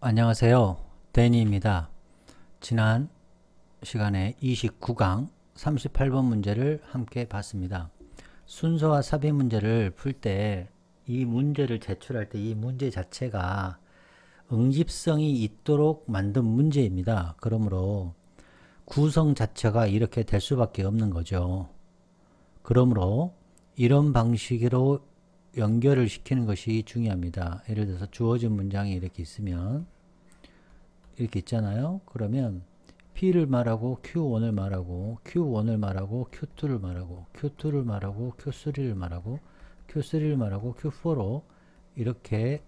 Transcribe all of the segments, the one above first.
안녕하세요. 데니입니다. 지난 시간에 29강 38번 문제를 함께 봤습니다. 순서와 삽입 문제를 풀 때 이 문제를 제출할 때 이 문제 자체가 응집성이 있도록 만든 문제입니다. 그러므로 구성 자체가 이렇게 될 수밖에 없는 거죠. 그러므로 이런 방식으로 연결을 시키는 것이 중요합니다. 예를 들어서 주어진 문장이 이렇게 있으면 이렇게 있잖아요. 그러면 P를 말하고 Q1을 말하고 Q1을 말하고 Q2를 말하고 Q2를 말하고 Q3를 말하고 Q3를 말하고 Q4로 이렇게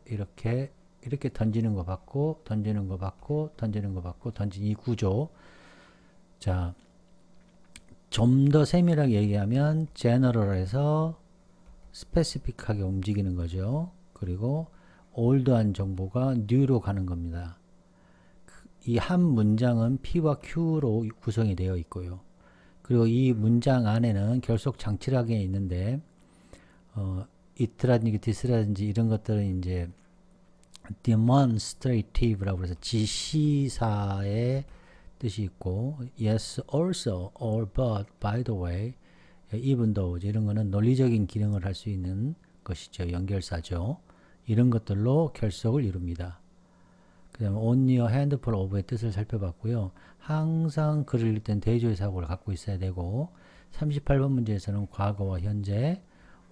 던지는 거 받고 던지는 거 받고 던지는 거 받고 던진 이 구조. 자, 좀 더 세밀하게 얘기하면 제너럴에서 스페시픽하게 움직이는 거죠. 그리고 올드한 정보가 new로 가는 겁니다. 이 한 문장은 P와 Q로 구성이 되어 있고요. 그리고 이 문장 안에는 결속 장치라게 있는데 it라든지 this라든지 이런 것들은 이제 demonstrative라고 해서 지시사의 뜻이 있고 yes, also, or but, by the way, even though 이런 거는 논리적인 기능을 할 수 있는 것이죠. 연결사죠. 이런 것들로 결속을 이룹니다. 그 다음에 on your handful of의 뜻을 살펴봤고요. 항상 글을 읽을 땐 대조의 사고를 갖고 있어야 되고 38번 문제에서는 과거와 현재,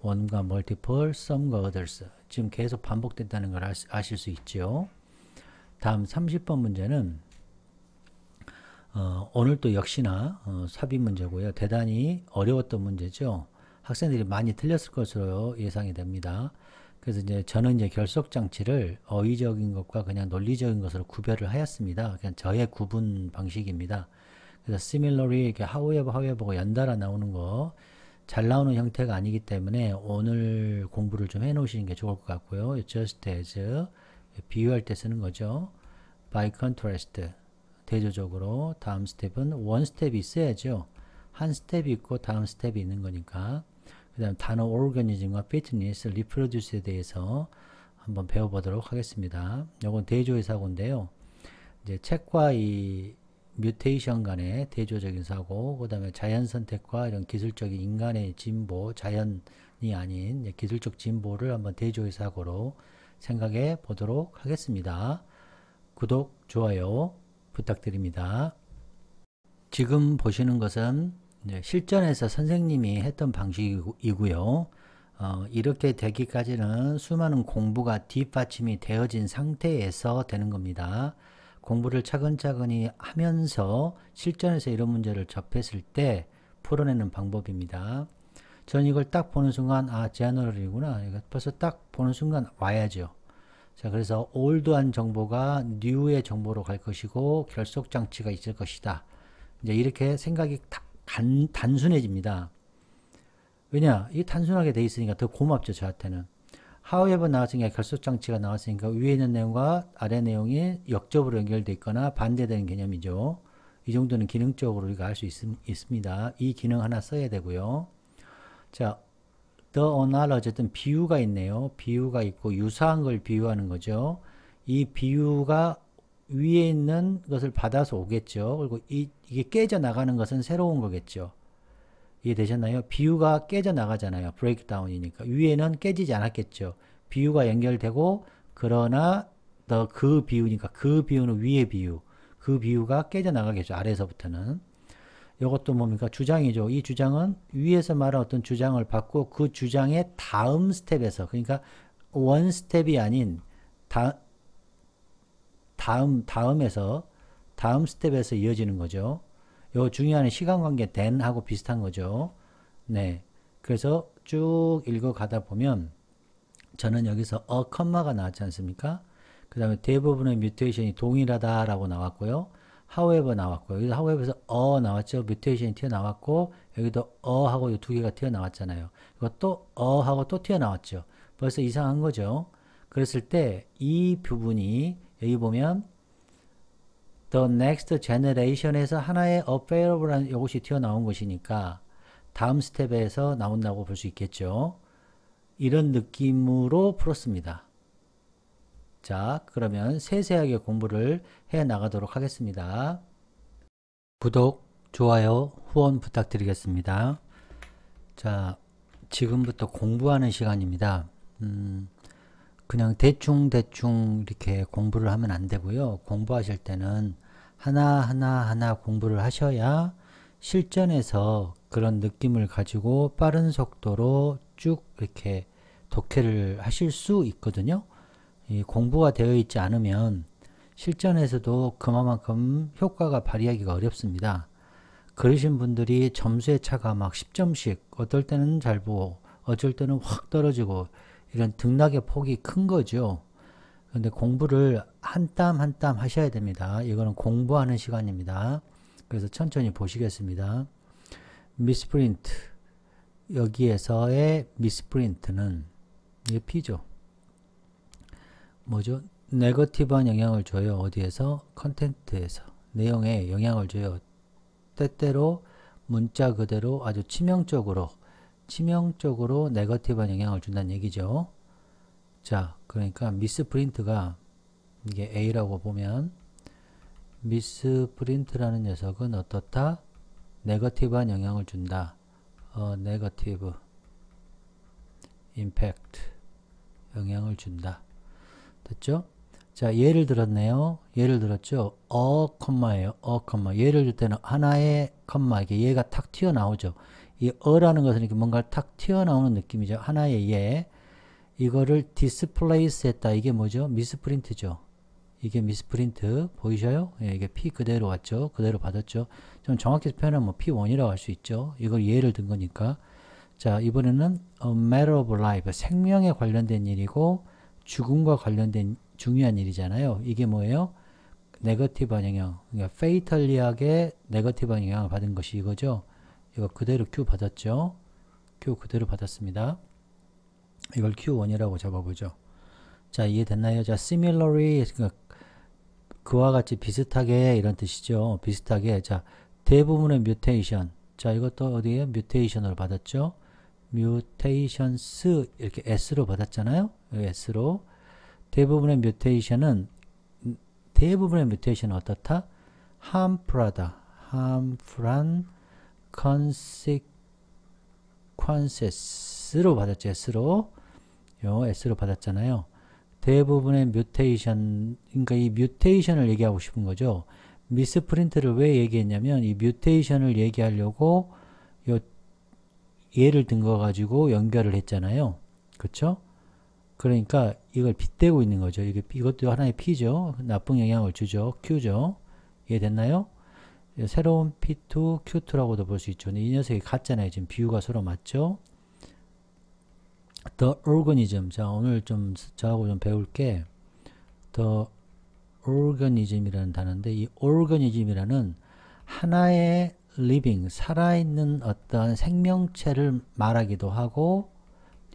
one과 multiple, some과 others 지금 계속 반복된다는 걸 아실 수 있죠. 다음 30번 문제는 오늘 또 역시나 삽입 문제고요. 대단히 어려웠던 문제죠. 학생들이 많이 틀렸을 것으로 예상이 됩니다. 그래서 이제 저는 이제 결속 장치를 어휘적인 것과 그냥 논리적인 것으로 구별을 하였습니다. 그냥 저의 구분 방식입니다. 그래서 similarly 이렇게 however가 연달아 나오는 거 잘 나오는 형태가 아니기 때문에 오늘 공부를 좀 해놓으시는 게 좋을 것 같고요. just as 비유할 때 쓰는 거죠. by contrast 대조적으로 다음 스텝은 원 스텝이 있어야죠. 한 스텝이 있고 다음 스텝이 있는 거니까. 그 다음 단어 organism과 fitness, reproduce에 대해서 한번 배워보도록 하겠습니다. 이건 대조의 사고인데요. 이제 책과 이 뮤테이션 간의 대조적인 사고, 그 다음에 자연 선택과 이런 기술적인 인간의 진보, 자연이 아닌 기술적 진보를 한번 대조의 사고로 생각해 보도록 하겠습니다. 구독, 좋아요 부탁드립니다. 지금 보시는 것은 실전에서 선생님이 했던 방식이고요. 이렇게 되기까지는 수많은 공부가 뒷받침이 되어진 상태에서 되는 겁니다. 공부를 차근차근히 하면서 실전에서 이런 문제를 접했을 때 풀어내는 방법입니다. 저는 이걸 딱 보는 순간 제너럴이구나. 벌써 딱 보는 순간 와야죠. 자, 그래서 올드한 정보가 new의 정보로 갈 것이고 결속 장치가 있을 것이다. 이제 이렇게 생각이 단순해집니다. 왜냐? 이 단순하게 돼 있으니까 더 고맙죠, 저한테는. however 나왔으니까 결속 장치가 나왔으니까 위에 있는 내용과 아래 내용이 역접으로 연결되어 있거나 반대되는 개념이죠. 이 정도는 기능적으로 우리가 알 수 있습니다. 이 기능 하나 써야 되고요. 자, the analogy 어쨌든 비유가 있네요. 비유가 있고 유사한 걸 비유하는 거죠. 이 비유가 위에 있는 것을 받아서 오겠죠. 그리고 이게 깨져나가는 것은 새로운 거겠죠. 이해되셨나요? 비유가 깨져나가잖아요. 브레이크다운이니까. 위에는 깨지지 않았겠죠. 비유가 연결되고 그러나 그 비유니까 그 비유는 위의 비유. 그 비유가 깨져나가겠죠. 아래에서부터는. 이것도 뭡니까? 주장이죠. 이 주장은 위에서 말한 어떤 주장을 받고 그 주장의 다음 스텝에서 그러니까 원 스텝이 아닌 다음 스텝에서 이어지는 거죠. 요 중요한 시간관계 then하고 비슷한 거죠. 네. 그래서 쭉 읽어가다 보면 저는 여기서 a 컴마가 나왔지 않습니까? 그 다음에 대부분의 뮤테이션이 동일하다라고 나왔고요. however 나왔고요. 여기서 however에서 나왔죠. 뮤테이션이 튀어나왔고 여기도 하고 이 두 개가 튀어나왔잖아요. 이것도 하고 또 튀어나왔죠. 벌써 이상한 거죠. 그랬을 때 이 부분이 여기 보면 the next generation에서 하나의 available라는 이것이 튀어나온 것이니까 다음 스텝에서 나온다고 볼 수 있겠죠. 이런 느낌으로 풀었습니다. 자, 그러면 세세하게 공부를 해 나가도록 하겠습니다. 구독, 좋아요, 후원 부탁드리겠습니다. 자, 지금부터 공부하는 시간입니다. 그냥 대충 이렇게 공부를 하면 안 되고요. 공부하실 때는 하나 공부를 하셔야 실전에서 그런 느낌을 가지고 빠른 속도로 쭉 이렇게 독해를 하실 수 있거든요. 이 공부가 되어 있지 않으면 실전에서도 그만큼 효과가 발휘하기가 어렵습니다. 그러신 분들이 점수의 차가 막 10점씩, 어떨 때는 잘 보고 어쩔 때는 확 떨어지고 이런 등락의 폭이 큰 거죠. 그런데 공부를 한 땀 한 땀 하셔야 됩니다. 이거는 공부하는 시간입니다. 그래서 천천히 보시겠습니다. 미스프린트, 여기에서의 미스프린트는 이게 P죠. 뭐죠? 네거티브한 영향을 줘요. 어디에서? 컨텐트에서. 내용에 영향을 줘요. 때때로 문자 그대로 아주 치명적으로 네거티브한 영향을 준다는 얘기죠. 자, 그러니까 미스프린트가 이게 A라고 보면 미스프린트라는 녀석은 어떻다? 네거티브한 영향을 준다. 네거티브 임팩트 영향을 준다. 됐죠? 자, 예를 들었네요. 예를 들었죠. 컴마예요. 컴마. 예를 들 때는 하나의 컴마, 이게 예가 탁 튀어나오죠. 이 라는 것은 이렇게 뭔가 탁 튀어나오는 느낌이죠. 하나의 예. 이거를 디스플레이스 했다. 이게 뭐죠? 미스프린트죠. 이게 미스프린트. 보이셔요? 예, 이게 P 그대로 왔죠. 그대로 받았죠. 좀 정확히 표현하면 P1이라고 할 수 있죠. 이걸 예를 든 거니까. 자, 이번에는 a matter of life. 생명에 관련된 일이고, 죽음과 관련된 중요한 일이잖아요. 이게 뭐예요? 네거티브한 영향. 그러니까 페이털리하게 네거티브한 영향을 받은 것이 이거죠. 이거 그대로 Q 받았죠. Q 그대로 받았습니다. 이걸 Q1이라고 잡아보죠. 자, 이해됐나요? 자, similarly, 그러니까 그와 같이 비슷하게 이런 뜻이죠. 비슷하게. 자, 대부분의 뮤테이션. 자, 이것도 어디에? 뮤테이션으로 받았죠. 뮤테이션스 이렇게 S로 받았잖아요. S로. 대부분의 뮤테이션은 어떻다? harmful하다. harmful한 consequences로 받았죠. S로. S로 받았잖아요. 대부분의 뮤테이션, 그러니까 이 뮤테이션을 얘기하고 싶은 거죠. 미스프린트를 왜 얘기했냐면 이 뮤테이션을 얘기하려고 요 예를 든 거 가지고 연결을 했잖아요. 그쵸? 그러니까 이걸 빗대고 있는 거죠. 이것도 하나의 P죠. 나쁜 영향을 주죠. Q죠. 이해됐나요? 새로운 P2, Q2라고도 볼 수 있죠. 근데 이 녀석이 같잖아요. 지금 비유가 서로 맞죠? The organism. 자, 오늘 좀 저하고 좀 배울 게 The organism이라는 단어인데 이 organism이라는 하나의 living, 살아있는 어떤 생명체를 말하기도 하고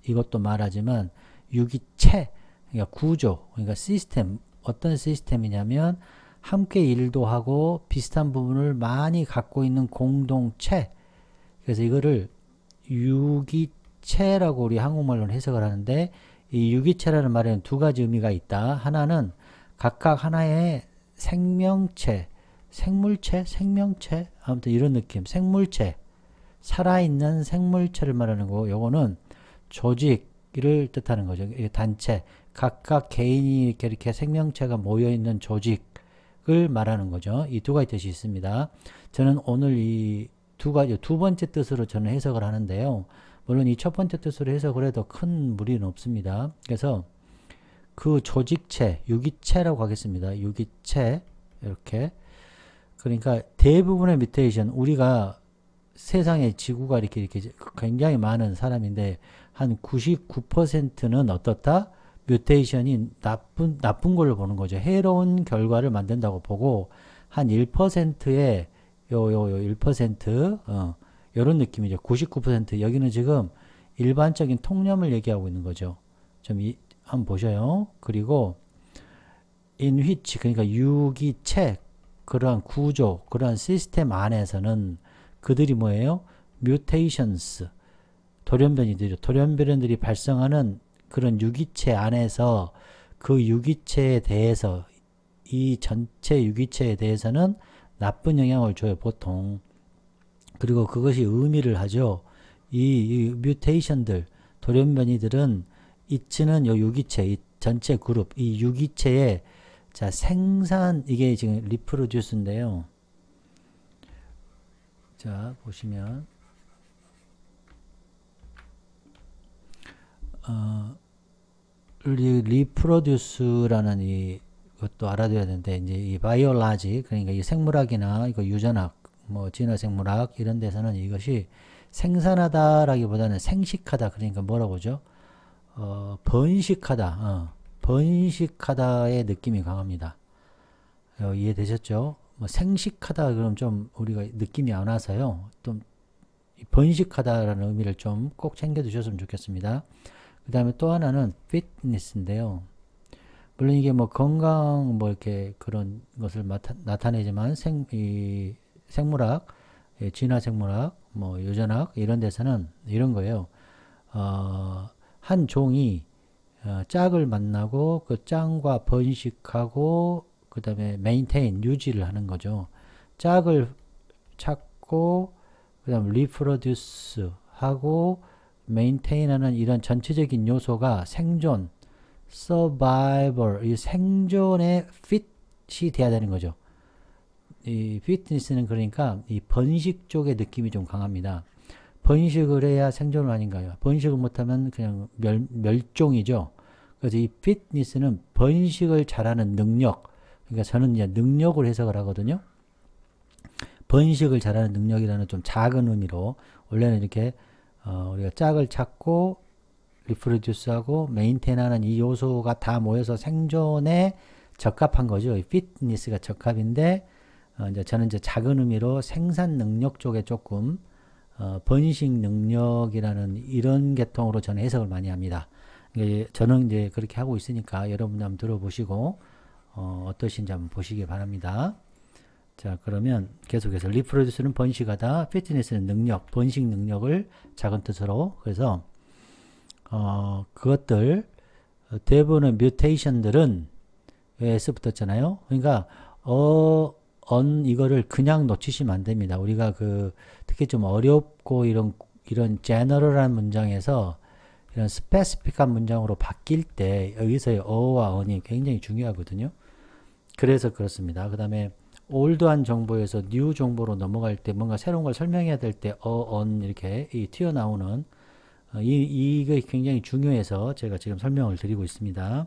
이것도 말하지만 유기체, 그러니까 구조, 그러니까 시스템, 어떤 시스템이냐면 함께 일도 하고 비슷한 부분을 많이 갖고 있는 공동체. 그래서 이거를 유기체라고 우리 한국말로는 해석을 하는데 이 유기체라는 말에는 두 가지 의미가 있다. 하나는 각각 하나의 생명체, 생명체, 아무튼 이런 느낌, 생물체, 살아있는 생물체를 말하는 거고, 요거는 조직을 뜻하는 거죠. 단체, 각각 개인이 이렇게 생명체가 모여있는 조직을 말하는 거죠. 이 두 가지 뜻이 있습니다. 저는 오늘 이 두 번째 뜻으로 저는 해석을 하는데요. 물론 이 첫 번째 뜻으로 해석을 해도 큰 무리는 없습니다. 그래서 그 조직체, 유기체라고 하겠습니다. 유기체, 이렇게. 그러니까 대부분의 뮤테이션, 우리가 세상에 지구가 이렇게 굉장히 많은 사람인데 한 99%는 어떻다? 뮤테이션이 나쁜 걸로 보는 거죠. 해로운 결과를 만든다고 보고 한 1%의 요 1%, 요런 느낌이죠. 99%. 여기는 지금 일반적인 통념을 얘기하고 있는 거죠. 좀 한번 보셔요. 그리고 in which, 그러니까 유기체, 그러한 구조, 그러한 시스템 안에서는 그들이 뭐예요? mutations, 돌연변이들이 발생하는 그런 유기체 안에서 그 유기체에 대해서 이 전체 유기체에 대해서는 나쁜 영향을 줘요, 보통. 그리고 그것이 의미를 하죠. 이 뮤테이션들, 돌연변이들은 이치는 요 유기체, 이 전체 그룹, 이 유기체의 자, 생산, 이게 지금 리프로듀스인데요. 자, 보시면, 리프로듀스라는 이것도 알아둬야 되는데, 이제 이 바이올라지, 그러니까 이 생물학이나 이거 유전학, 뭐 진화생물학 이런 데서는 이것이 생산하다라기보다는 생식하다, 그러니까 뭐라고죠? 번식하다, 번식하다의 느낌이 강합니다. 이해되셨죠? 뭐 생식하다 그럼 좀 우리가 느낌이 안 와서요. 좀 번식하다라는 의미를 좀 꼭 챙겨 두셨으면 좋겠습니다. 그 다음에 또 하나는 fitness인데요. 물론 이게 뭐 건강 뭐 이렇게 그런 것을 나타내지만 생물학, 진화생물학, 뭐 유전학 이런 데서는 이런 거예요. 한 종이 짝을 만나고 그 짝과 번식하고 그 다음에 메인테인 유지를 하는 거죠. 짝을 찾고 그 다음 리프로듀스 하고 메인테인 하는 이런 전체적인 요소가 생존, 서바이벌, 이 생존에 핏이 돼야 되는 거죠. 이 피트니스는 그러니까 이 번식 쪽의 느낌이 좀 강합니다. 번식을 해야 생존을 아닌가요? 번식을 못하면 그냥 멸종이죠. 그래서 이 피트니스는 번식을 잘하는 능력, 그러니까 저는 이제 능력을 해석을 하거든요. 번식을 잘하는 능력이라는 좀 작은 의미로 원래는 이렇게 우리가 짝을 찾고 리프로듀스하고 메인테인하는 이 요소가 다 모여서 생존에 적합한 거죠. 이 피트니스가 적합인데 이제 저는 이제 작은 의미로 생산 능력 쪽에 조금 번식 능력이라는 이런 계통으로 저는 해석을 많이 합니다. 저는 이제 그렇게 하고 있으니까 여러분들 한번 들어보시고 어떠신지 한번 보시기 바랍니다. 자, 그러면 계속해서 리프로듀스는 번식하다, 피트니스는 능력, 번식 능력을 작은 뜻으로. 그래서 그것들 대부분의 뮤테이션들은 S 붙었잖아요. 그러니까 이거를 그냥 놓치시면 안 됩니다. 우리가 특히 좀 어렵고 이런 제너럴한 문장에서 이런 스페시픽한 문장으로 바뀔 때 여기서의 어와 언이 굉장히 중요하거든요. 그래서 그렇습니다. 그 다음에 올드한 정보에서 뉴 정보로 넘어갈 때 뭔가 새로운 걸 설명해야 될 때 언 이렇게 튀어나오는 이게 굉장히 중요해서 제가 지금 설명을 드리고 있습니다.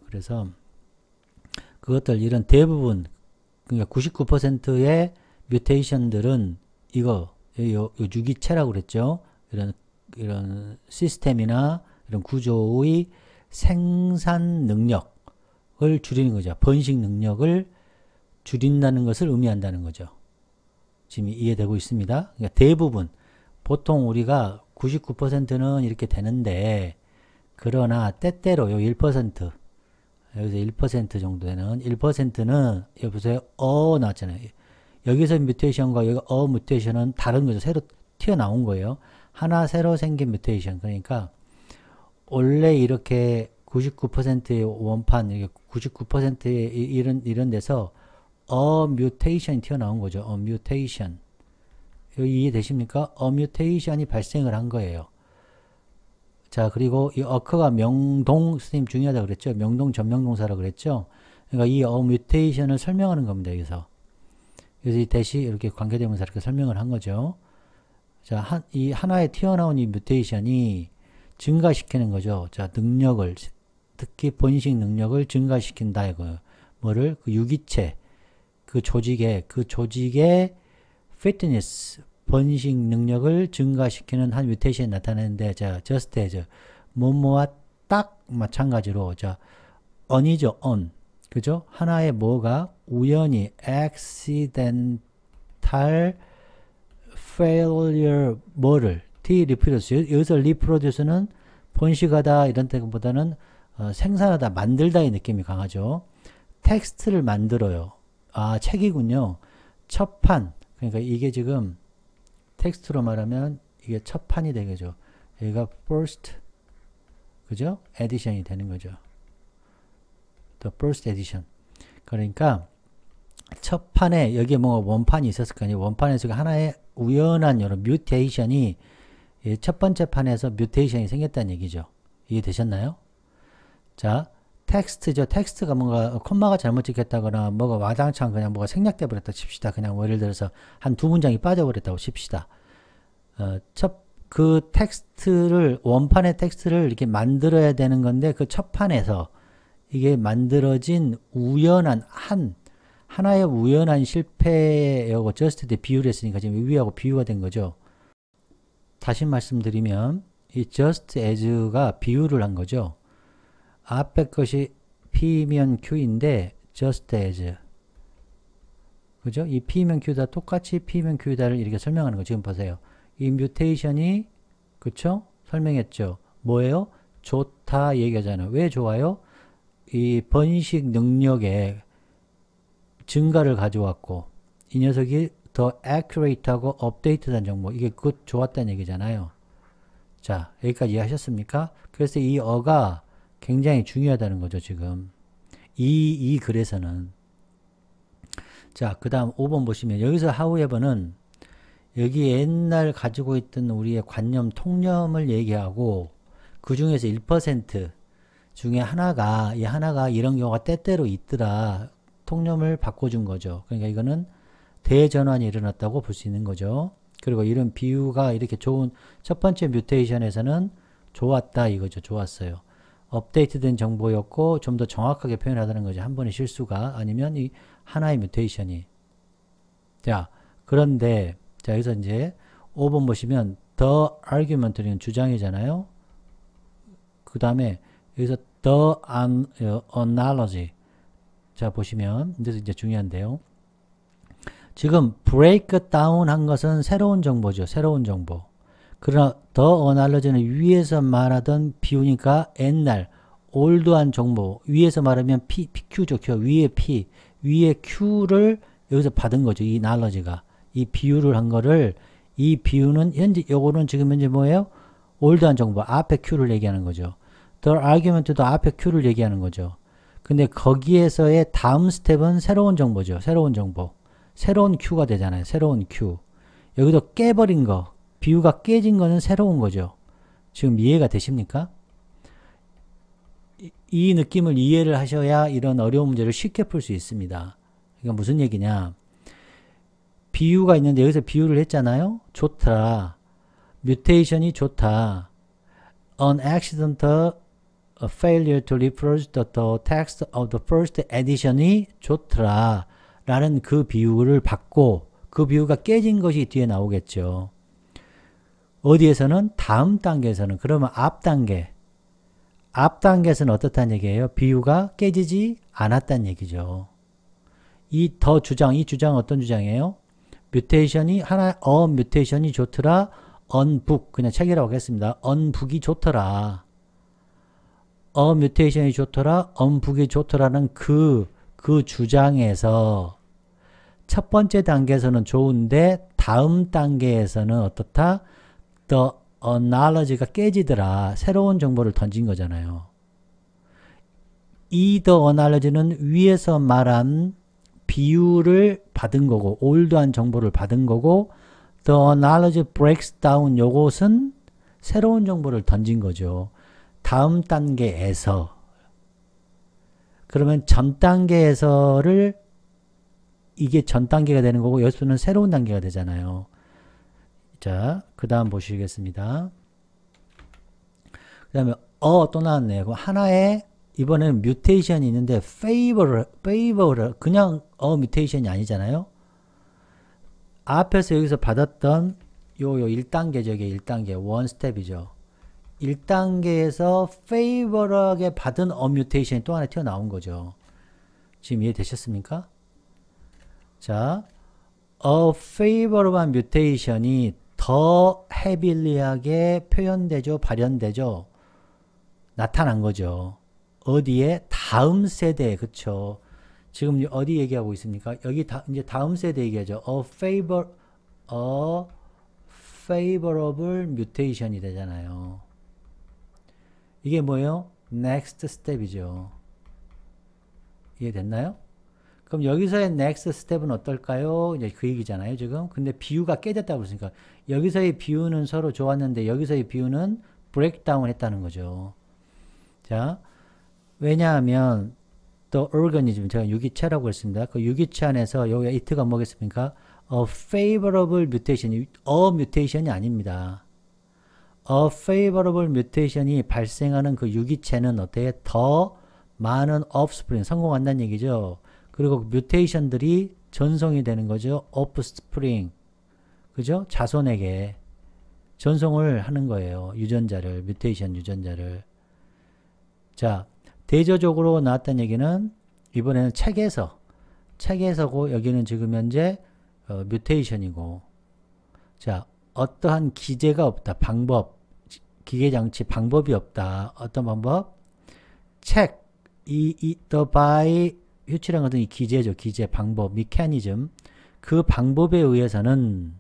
그래서 그것들 이런 대부분 그러니까 99%의 뮤테이션들은 요 유기체라고 그랬죠. 이런 시스템이나 이런 구조의 생산 능력을 줄이는 거죠. 번식 능력을 줄인다는 것을 의미한다는 거죠. 지금 이해되고 있습니다. 그러니까 대부분 보통 우리가 99%는 이렇게 되는데 그러나 때때로 요 1% 여기서 1% 정도 되는 1%는 여기서 나왔잖아요. 여기서 뮤테이션과 여기 뮤테이션은 다른 거죠. 새로 튀어나온 거예요. 하나 새로 생긴 뮤테이션. 그러니까 원래 이렇게 99%의 원판, 이게 99%의 이런 데서 뮤테이션이 튀어나온 거죠. 뮤테이션. 여기 이해되십니까? 뮤테이션이 발생을 한 거예요. 자, 그리고 이 occur가 명동, 선생님 중요하다 그랬죠? 명동 전명동사라 그랬죠? 그러니까 이 뮤테이션을 설명하는 겁니다, 여기서. 그래서 이 대시 이렇게 관계대명사 이렇게 설명을 한 거죠. 자, 이 하나에 튀어나온 이 뮤테이션이 증가시키는 거죠. 자, 능력을, 특히 번식 능력을 증가시킨다, 이거. 뭐를? 그 유기체, 그 조직의 fitness, 번식 능력을 증가시키는 한 뮤테이션이 나타나는데, 자, just as, 뭐뭐와 딱 마찬가지로, 자, on이죠, on. 그죠? 하나의 뭐가 우연히 accidental failure 뭐를 reproduce 여기서 reproduce는 번식하다 이런 때보다는 생산하다, 만들다의 느낌이 강하죠. 텍스트를 만들어요. 아, 책이군요. 첫 판. 그러니까 이게 지금 텍스트로 말하면 이게 첫 판이 되겠죠. 여기가 first, 그죠? 에디션이 되는 거죠. the first edition. 그러니까 첫 판에 여기에 뭐 원판이 있었을 거 아니에요. 원판에서 하나의 우연한 여러 뮤테이션이 첫 번째 판에서 뮤테이션이 생겼다는 얘기죠. 이해되셨나요? 자, 텍스트죠. 텍스트가 뭔가 콤마가 잘못 찍혔다거나 뭐가 와장창 그냥 뭐가 생략돼 버렸다 칩시다. 그냥 뭐 예를 들어서 한 두 문장이 빠져버렸다고 칩시다. 그 텍스트를 원판의 tek스트를 이렇게 만들어야 되는 건데 그 첫 판에서 이게 만들어진 우연한 하나의 우연한 실패하고 just 비유를 했으니까 지금 위하고 비유가 된 거죠. 다시 말씀드리면 이 just as가 비유를 한 거죠. 앞에 것이 P면 Q인데 just as 그죠? 이 P면 Q다 똑같이 P면 Q다를 이렇게 설명하는 거 지금 보세요. 이 뮤테이션이 그쵸? 설명했죠. 뭐예요? 좋다 얘기하잖아요. 왜 좋아요? 이 번식 능력에 증가를 가져왔고 이 녀석이 더 accurate하고 updated한 정보 이게 굿 좋았다는 얘기잖아요. 자 여기까지 이해하셨습니까? 그래서 이 어가 굉장히 중요하다는 거죠. 지금 이 글에서는. 자 그 다음 5번 보시면 여기서 however는 여기 옛날 가지고 있던 우리의 관념 통념을 얘기하고 그 중에서 1% 중에 하나가 이런 경우가 때때로 있더라. 통념을 바꿔준 거죠. 그러니까 이거는 대전환이 일어났다고 볼 수 있는 거죠. 그리고 이런 비유가 이렇게 좋은 첫 번째 뮤테이션에서는 좋았다 이거죠. 좋았어요. 업데이트된 정보였고 좀 더 정확하게 표현하다는 거죠. 한 번의 실수가 아니면 이 하나의 뮤테이션이. 자 그런데 자 여기서 이제 5번 보시면 the argument는 주장이잖아요. 그 다음에 여기서 the analogy 자 보시면 이제 중요한데요. 지금 break down 한 것은 새로운 정보죠. 새로운 정보. 그러나 the analogy는 위에서 말하던 비유니까 옛날 올드한 정보 위에서 말하면 Q죠. Q. 위에 P 위에 Q를 여기서 받은 거죠. 이 analogy가 이 비유를 한 거를 이 비유는 현재 요거는 지금 현재 뭐예요? 올드한 정보 앞에 Q를 얘기하는 거죠. the argument도 앞에 Q를 얘기하는 거죠. 근데 거기에서의 다음 스텝은 새로운 정보죠. 새로운 정보. 새로운 Q가 되잖아요. 새로운 Q. 여기도 깨버린 거. 비유가 깨진 거는 새로운 거죠. 지금 이해가 되십니까? 이 느낌을 이해를 하셔야 이런 어려운 문제를 쉽게 풀 수 있습니다. 이건 무슨 얘기냐. 비유가 있는데 여기서 비유를 했잖아요. 좋더라. 뮤테이션이 좋다. An accidental failure to reproduce the text of the first edition이 좋더라. 라는 그 비유를 받고 그 비유가 깨진 것이 뒤에 나오겠죠. 어디에서는? 다음 단계에서는. 그러면 앞 단계에서는 어떻다는 얘기예요? 비유가 깨지지 않았다는 얘기죠. 이 주장은 어떤 주장이에요? 뮤테이션이 뮤테이션이 좋더라. 언북 그냥 책이라고 하겠습니다. 언북이 좋더라. 뮤테이션이 좋더라. 언북이 좋더라는 그 주장에서 첫 번째 단계에서는 좋은데 다음 단계에서는 어떻다? The analogy가 깨지더라. 새로운 정보를 던진 거잖아요. 이 the analogy는 위에서 말한 비유를 받은 거고 올드한 정보를 받은 거고 the analogy breaks down 요것은 새로운 정보를 던진 거죠. 다음 단계에서 그러면 전 단계에서를 이게 전 단계가 되는 거고 여기서는 새로운 단계가 되잖아요. 자, 그 다음 보시겠습니다. 그 다음에 또 나왔네요. 그럼 하나의 이번에는 뮤테이션이 있는데 favor 그냥 뮤테이션이 아니잖아요. 앞에서 여기서 받았던 요 1단계죠. 이게 1단계 원스텝이죠. 1단계에서 favor하게 받은 뮤테이션이 또 하나 튀어나온 거죠. 지금 이해되셨습니까? 자, favorable 뮤테이션이 더 헤빌리하게 표현되죠. 발현되죠. 나타난 거죠. 어디에? 다음 세대에. 그쵸. 지금 어디 얘기하고 있습니까? 여기 이제 다음 세대 얘기하죠. favorable mutation이 되잖아요. 이게 뭐예요? next step이죠. 이해됐나요? 그럼 여기서의 next step은 어떨까요? 이제 그 얘기잖아요, 지금. 근데 비유가 깨졌다고 그랬으니까 여기서의 비유는 서로 좋았는데 여기서의 비유는 breakdown 했다는 거죠. 자, 왜냐하면 the organism, 제가 유기체라고 했습니다. 그 유기체 안에서 여기 it가 뭐겠습니까? A favorable mutation, a mutation이 아닙니다. A favorable mutation이 발생하는 그 유기체는 어때요? 더 많은 offspring, 성공한다는 얘기죠. 그리고 뮤테이션들이 전송이 되는 거죠. offspring, 그죠? 자손에게 전송을 하는 거예요. 유전자를, 뮤테이션 유전자를. 자, 대조적으로 나왔다는 얘기는 이번에는 책에서고 여기는 지금 현재 뮤테이션이고. 자, 어떠한 기제가 없다. 방법, 기계장치 방법이 없다. 어떤 방법? 책, the by 휴치란 것은 이 기제죠. 기제, 방법, 메커니즘. 그 방법에 의해서는,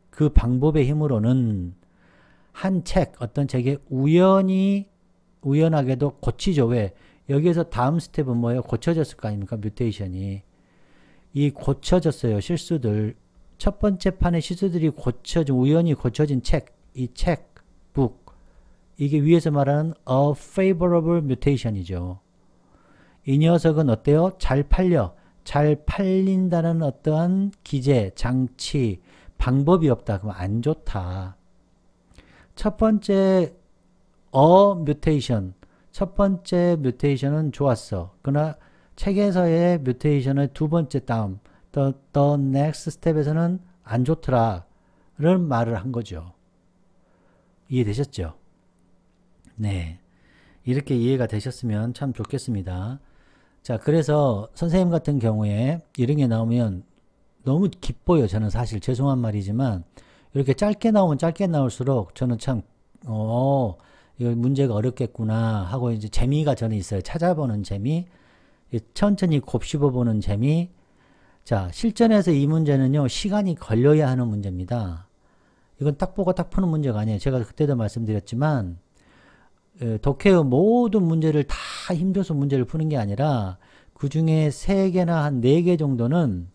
그 방법의 힘으로는 한 책, 어떤 책에 우연하게도 고치죠. 왜? 여기에서 다음 스텝은 뭐예요? 고쳐졌을 거 아닙니까? 뮤테이션이. 이 고쳐졌어요. 실수들. 첫 번째 판의 실수들이 우연히 고쳐진 책, 이 책, 북. 이게 위에서 말하는 a favorable mutation이죠. 이 녀석은 어때요? 잘 팔린다는 어떠한 기제, 장치, 방법이 없다. 그럼 안 좋다. 첫 번째 mutation, 첫 번째 뮤테이션은 좋았어. 그러나 책에서의 뮤테이션의 두 번째 다음, the next step에서는 안 좋더라. 를 말을 한 거죠. 이해되셨죠? 네. 이렇게 이해가 되셨으면 참 좋겠습니다. 자, 그래서 선생님 같은 경우에 이런 게 나오면 너무 기뻐요. 저는 사실 죄송한 말이지만 이렇게 짧게 나오면 짧게 나올수록 저는 참 이거 문제가 어렵겠구나 하고 이제 재미가 저는 있어요. 찾아보는 재미, 천천히 곱씹어보는 재미. 자, 실전에서 이 문제는요, 시간이 걸려야 하는 문제입니다. 이건 딱 보고 딱 푸는 문제가 아니에요. 제가 그때도 말씀드렸지만 독해의 모든 문제를 다 힘줘서 문제를 푸는 게 아니라 그 중에 3개나 한 4개 정도는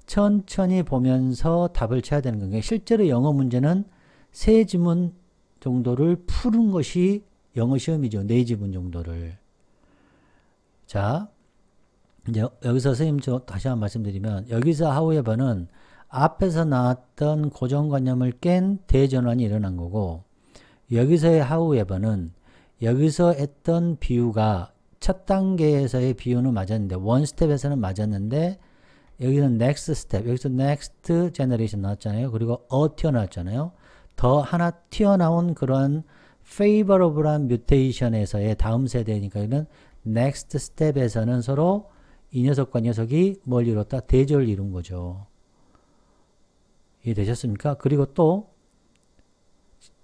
천천히 보면서 답을 쳐야 되는 거예요. 실제로 영어 문제는 3지문 정도를 푸는 것이 영어 시험이죠. 4지문 정도를. 자, 이제 여기서 선생님 다시 한번 말씀드리면 여기서 however는 앞에서 나왔던 고정관념을 깬 대전환이 일어난 거고 여기서의 however는 여기서 했던 비유가 첫 단계에서의 비유는 맞았는데 원 스텝에서는 맞았는데 여기는 next step, 여기서 next generation 나왔잖아요. 그리고 튀어나왔잖아요. 더 하나 튀어나온 그런 favorable한 mutation에서의 다음 세대니까 이는 next step에서는 서로 이 녀석과 녀석이 뭘 이뤘다? 대조를 이룬 거죠. 이해되셨습니까? 그리고 또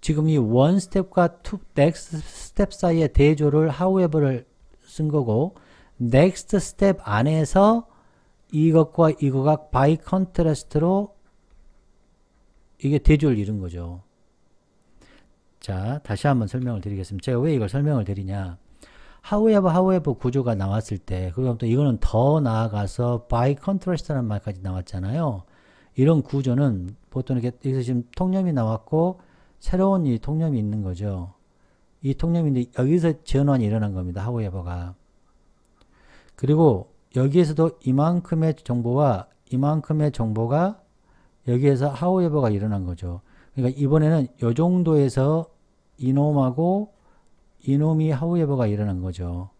지금 이 one step과 next step 사이의 대조를 however를 쓴 거고 next step 안에서 이것과 이거가 by contrast로 이게 대조를 이룬 거죠. 자, 다시 한번 설명을 드리겠습니다. 제가 왜 이걸 설명을 드리냐. however 구조가 나왔을 때, 그리고 또 이거는 더 나아가서 by contrast라는 말까지 나왔잖아요. 이런 구조는 보통 이렇게 여기서 지금 통념이 나왔고 새로운 이 통념이 있는 거죠. 이 통념인데 여기서 전환이 일어난 겁니다. however가. 그리고 여기에서도 이만큼의 정보와 이만큼의 정보가 여기에서 however가 일어난 거죠. 그러니까 이번에는 이 정도에서 이놈하고 이놈이 however가 일어난 거죠.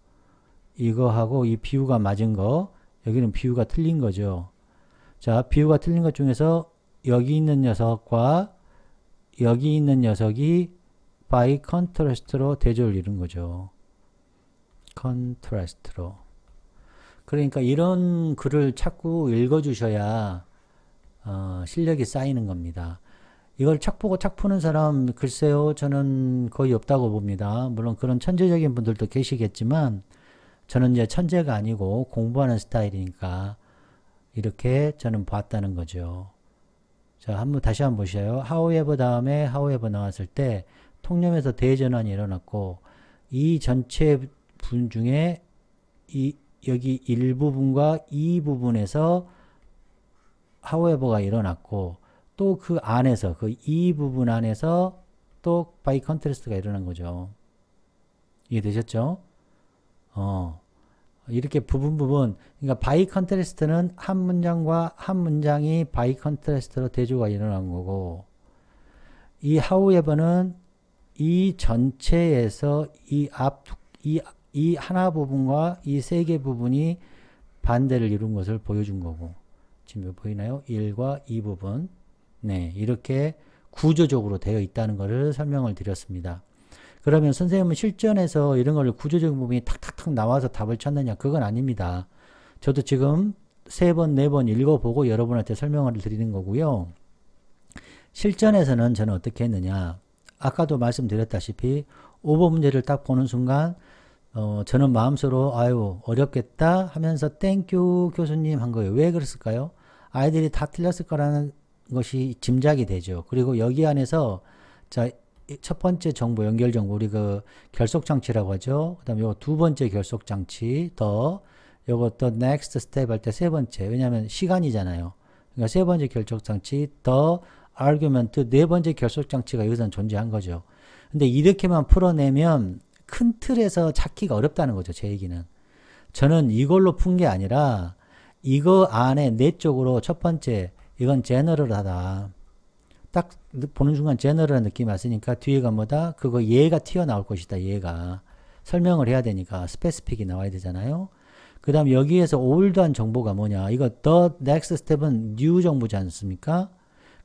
이거하고 이 비유가 맞은 거, 여기는 비유가 틀린 거죠. 자, 비유가 틀린 것 중에서 여기 있는 녀석과 여기 있는 녀석이 by contrast로 대조를 이룬 거죠. contrast로. 그러니까 이런 글을 자꾸 읽어주셔야 실력이 쌓이는 겁니다. 이걸 착 보고 착 푸는 사람 글쎄요 저는 거의 없다고 봅니다. 물론 그런 천재적인 분들도 계시겠지만 저는 이제 천재가 아니고 공부하는 스타일이니까 이렇게 저는 봤다는 거죠. 자, 다시 한번 보셔요. however 다음에 however 나왔을 때 통념에서 대전환이 일어났고 이 전체 분 중에 이 여기 1부분과 2부분에서 however가 일어났고 또 그 안에서 그 2부분 안에서 또 by contrast가 일어난 거죠. 이해되셨죠? 이렇게 부분 그러니까 by contrast는 한 문장과 한 문장이 by contrast로 대조가 일어난 거고 이 however는 이 전체에서 이 하나 부분과 이 세 개 부분이 반대를 이룬 것을 보여준 거고 지금 보이나요? 1과 2 부분 네, 이렇게 구조적으로 되어 있다는 것을 설명을 드렸습니다. 그러면 선생님은 실전에서 이런 걸 구조적인 부분이 탁탁탁 나와서 답을 찾느냐? 그건 아닙니다. 저도 지금 3번, 4번 읽어보고 여러분한테 설명을 드리는 거고요. 실전에서는 저는 어떻게 했느냐? 아까도 말씀드렸다시피 5번 문제를 딱 보는 순간 저는 마음속으로 아유 어렵겠다 하면서 땡큐 교수님 한 거예요. 왜 그랬을까요? 아이들이 다 틀렸을 거라는 것이 짐작이 되죠. 그리고 여기 안에서 자, 첫 번째 정보, 연결 정보, 우리 그 결속 장치라고 하죠. 그 다음에 요 두 번째 결속 장치, 요것도 next step 할 때 세 번째. 왜냐하면 시간이잖아요. 그러니까 세 번째 결속 장치, argument, 네 번째 결속 장치가 여기서는 존재한 거죠. 근데 이렇게만 풀어내면 큰 틀에서 찾기가 어렵다는 거죠. 제 얘기는. 저는 이걸로 푼 게 아니라 이거 안에 네 쪽으로 첫 번째, 이건 제너럴하다. 딱 보는 순간 제너럴한 느낌이 왔으니까 뒤에가 뭐다? 그거 얘가 튀어나올 것이다. 얘가. 설명을 해야 되니까 스페시픽이 나와야 되잖아요. 그 다음 여기에서 올드한 정보가 뭐냐? 이거 the next step은 new 정보지 않습니까?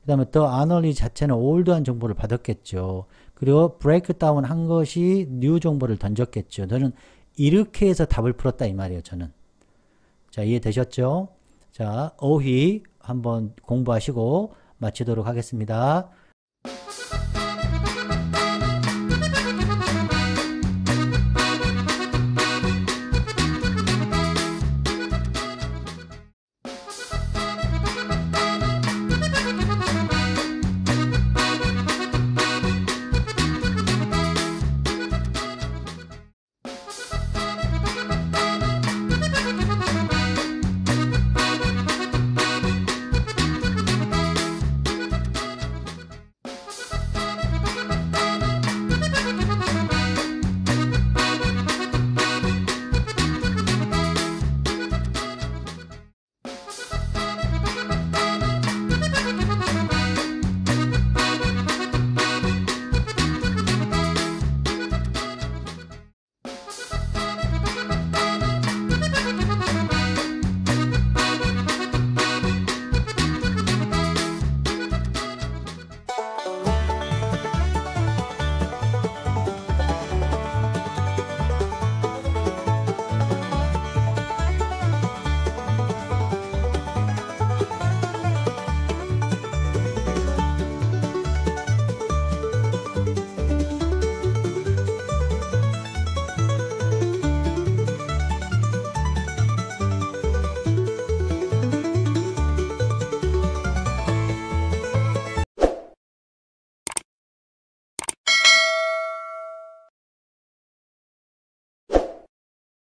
그 다음에 the annually 자체는 올드한 정보를 받았겠죠. 그리고 breakdown 한 것이 new 정보를 던졌겠죠. 저는 이렇게 해서 답을 풀었다 이 말이에요. 저는. 자, 이해되셨죠? 자, 어휘 한번 공부하시고 마치도록 하겠습니다.